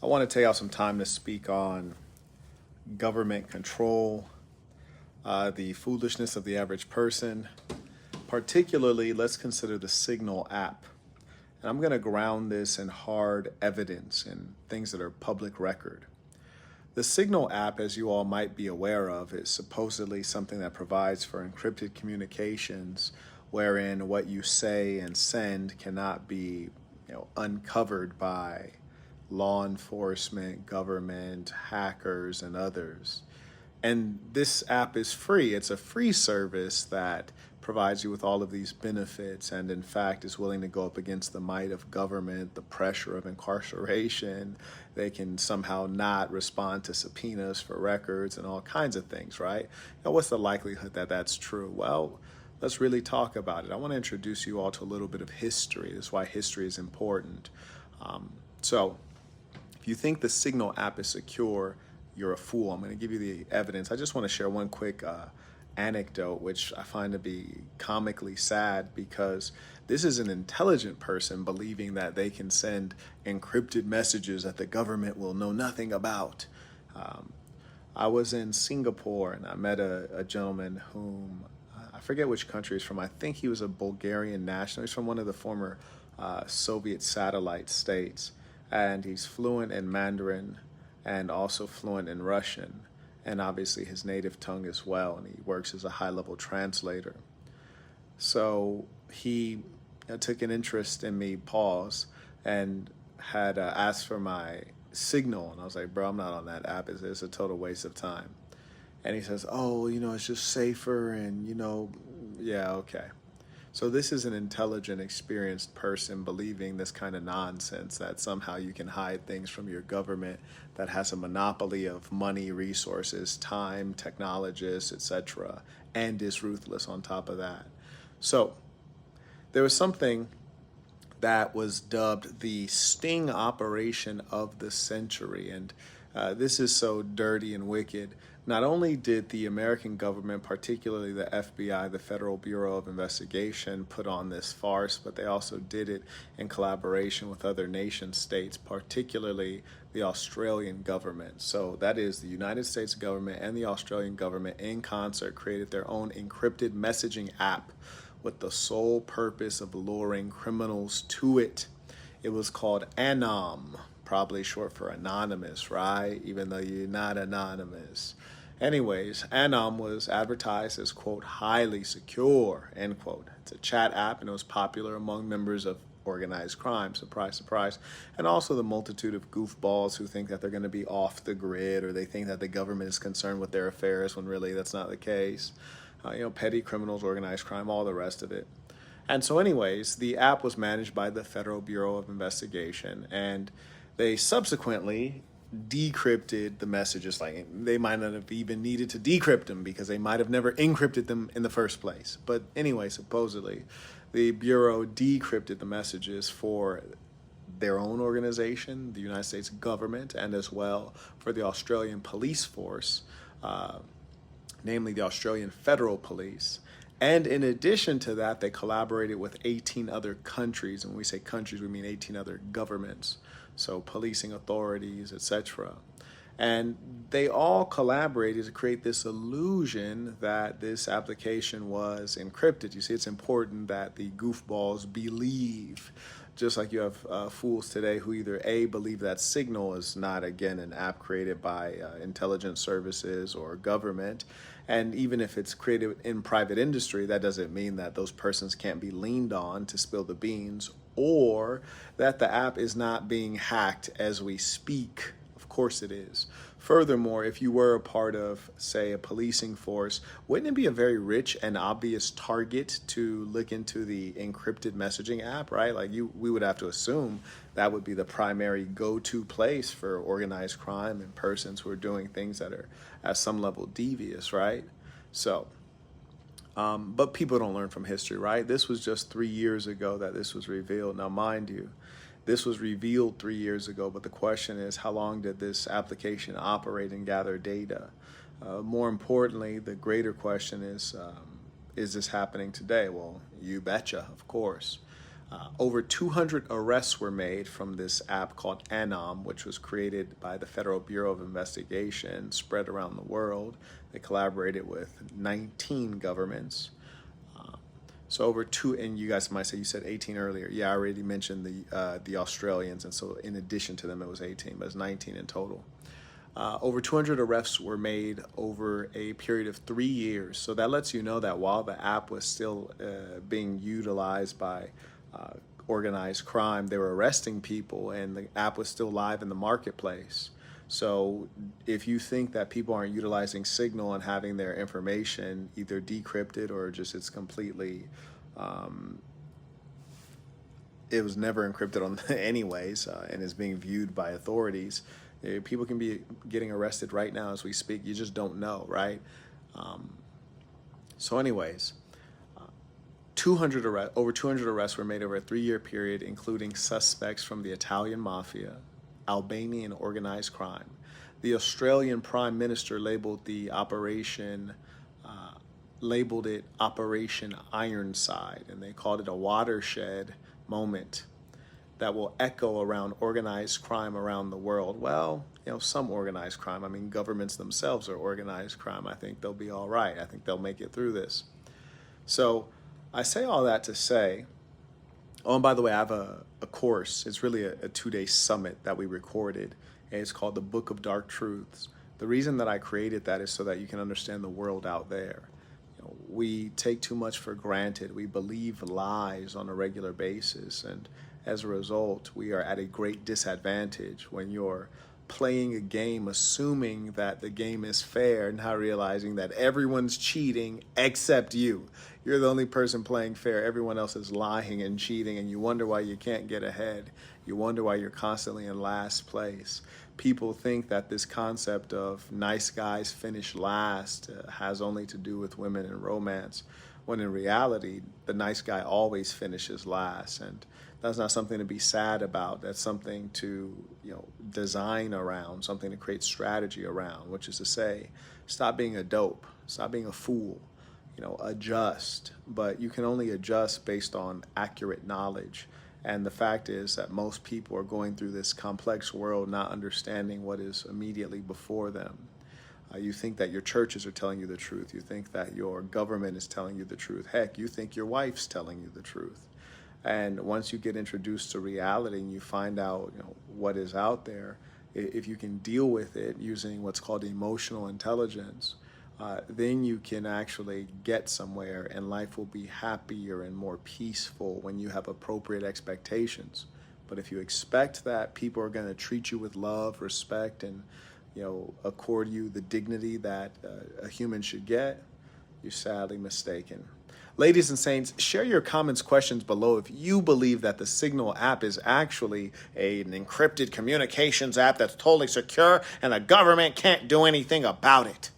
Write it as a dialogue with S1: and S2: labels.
S1: I want to take out some time to speak on government control, the foolishness of the average person. Particularly, let's consider the Signal app. And I'm going to ground this in hard evidence and things that are public record. The Signal app, as you all might be aware of, is supposedly something that provides for encrypted communications wherein what you say and send cannot be uncovered by law enforcement, government, hackers, and others. And this app is free. It's a free service that provides you with all of these benefits and in fact is willing to go up against the might of government, the pressure of incarceration. They can somehow not respond to subpoenas for records and all kinds of things, right? Now, what's the likelihood that that's true? Well, let's really talk about it. I want to introduce you all to a little bit of history. That's why history is important. So if you think the Signal app is secure, you're a fool. I'm going to give you the evidence. I just want to share one quick anecdote, which I find to be comically sad, because this is an intelligent person believing that they can send encrypted messages that the government will know nothing about. I was in Singapore and I met a gentleman whom I forget which country he's from. I think he was a Bulgarian national. He's from one of the former Soviet satellite states, and he's fluent in Mandarin and also fluent in Russian, and obviously his native tongue as well, and he works as a high-level translator. So he took an interest in me, and had asked for my Signal, and I was like, bro, I'm not on that app. It's a total waste of time. And he says, oh, it's just safer, and, yeah, okay. So this is an intelligent, experienced person believing this kind of nonsense, that somehow you can hide things from your government that has a monopoly of money, resources, time, technologists, etc., and is ruthless on top of that. So there was something that was dubbed the sting operation of the century, and this is so dirty and wicked. Not only did the American government, particularly the FBI, the Federal Bureau of Investigation, put on this farce, but they also did it in collaboration with other nation states, particularly the Australian government. So that is the United States government and the Australian government in concert created their own encrypted messaging app with the sole purpose of luring criminals to it. It was called ANOM, probably short for anonymous, right? Even though you're not anonymous. Anyways, ANOM was advertised as, quote, highly secure, end quote. It's a chat app, and it was popular among members of organized crime, surprise, surprise, and also the multitude of goofballs who think that they're going to be off the grid, or they think that the government is concerned with their affairs when really that's not the case. Petty criminals, organized crime, all the rest of it. And so anyways, the app was managed by the Federal Bureau of Investigation, and they subsequently decrypted the messages. Like, they might not have even needed to decrypt them because they might have never encrypted them in the first place. But anyway, supposedly, the Bureau decrypted the messages for their own organization, the United States government, and as well for the Australian police force, namely the Australian Federal Police. And in addition to that, they collaborated with 18 other countries. And when we say countries, we mean 18 other governments. So policing authorities, etc. And they all collaborated to create this illusion that this application was encrypted. You see, it's important that the goofballs believe, just like you have fools today who either A, believe that Signal is not, again, an app created by intelligence services or government. And even if it's created in private industry, that doesn't mean that those persons can't be leaned on to spill the beans, or that the app is not being hacked as we speak. Of course it is. Furthermore, if you were a part of, say, a policing force, wouldn't it be a very rich and obvious target to look into the encrypted messaging app, right? Like, we would have to assume that would be the primary go-to place for organized crime and persons who are doing things that are at some level devious, right? So, but people don't learn from history, right? This was just 3 years ago that this was revealed. Now, mind you, this was revealed 3 years ago, but the question is, how long did this application operate and gather data? More importantly, the greater question is this happening today? Well, you betcha, of course. Over 200 arrests were made from this app called ANOM, which was created by the Federal Bureau of Investigation, spread around the world. They collaborated with 19 governments. So over two, and you guys might say, you said 18 earlier. Yeah, I already mentioned the Australians, and so in addition to them, it was 18, but it's 19 in total. Over 200 arrests were made over a period of 3 years. So that lets you know that while the app was still being utilized by organized crime, they were arresting people, and the app was still live in the marketplace. So if you think that people aren't utilizing Signal and having their information either decrypted or just it's completely, it was never encrypted on anyways, and is being viewed by authorities, people can be getting arrested right now as we speak. You just don't know, right? So anyways, over 200 arrests were made over a 3-year period, including suspects from the Italian mafia, Albanian organized crime. The Australian Prime Minister labeled it Operation Ironside, and they called it a watershed moment that will echo around organized crime around the world. Well, some organized crime. I mean, governments themselves are organized crime. I think they'll be all right. I think they'll make it through this. So I say all that to say, oh, and by the way, I have a course. It's really a 2-day summit that we recorded, and it's called The Book of Dark Truths. The reason that I created that is so that you can understand the world out there. We take too much for granted. We believe lies on a regular basis, and as a result, we are at a great disadvantage when you're playing a game assuming that the game is fair, not realizing that everyone's cheating except you. You're the only person playing fair. Everyone else is lying and cheating, and you wonder why you can't get ahead. You wonder why you're constantly in last place. People think that this concept of nice guys finish last has only to do with women and romance, when in reality, the nice guy always finishes last. And that's not something to be sad about. That's something to design around, something to create strategy around, which is to say, stop being a dope, stop being a fool, adjust. But you can only adjust based on accurate knowledge. And the fact is that most people are going through this complex world not understanding what is immediately before them. You think that your churches are telling you the truth. You think that your government is telling you the truth. Heck, you think your wife's telling you the truth. And once you get introduced to reality and you find out what is out there, if you can deal with it using what's called emotional intelligence, then you can actually get somewhere, and life will be happier and more peaceful when you have appropriate expectations. But if you expect that people are going to treat you with love, respect, and accord you the dignity that a human should get, you're sadly mistaken. Ladies and saints, share your comments, questions below if you believe that the Signal app is actually an encrypted communications app that's totally secure and the government can't do anything about it.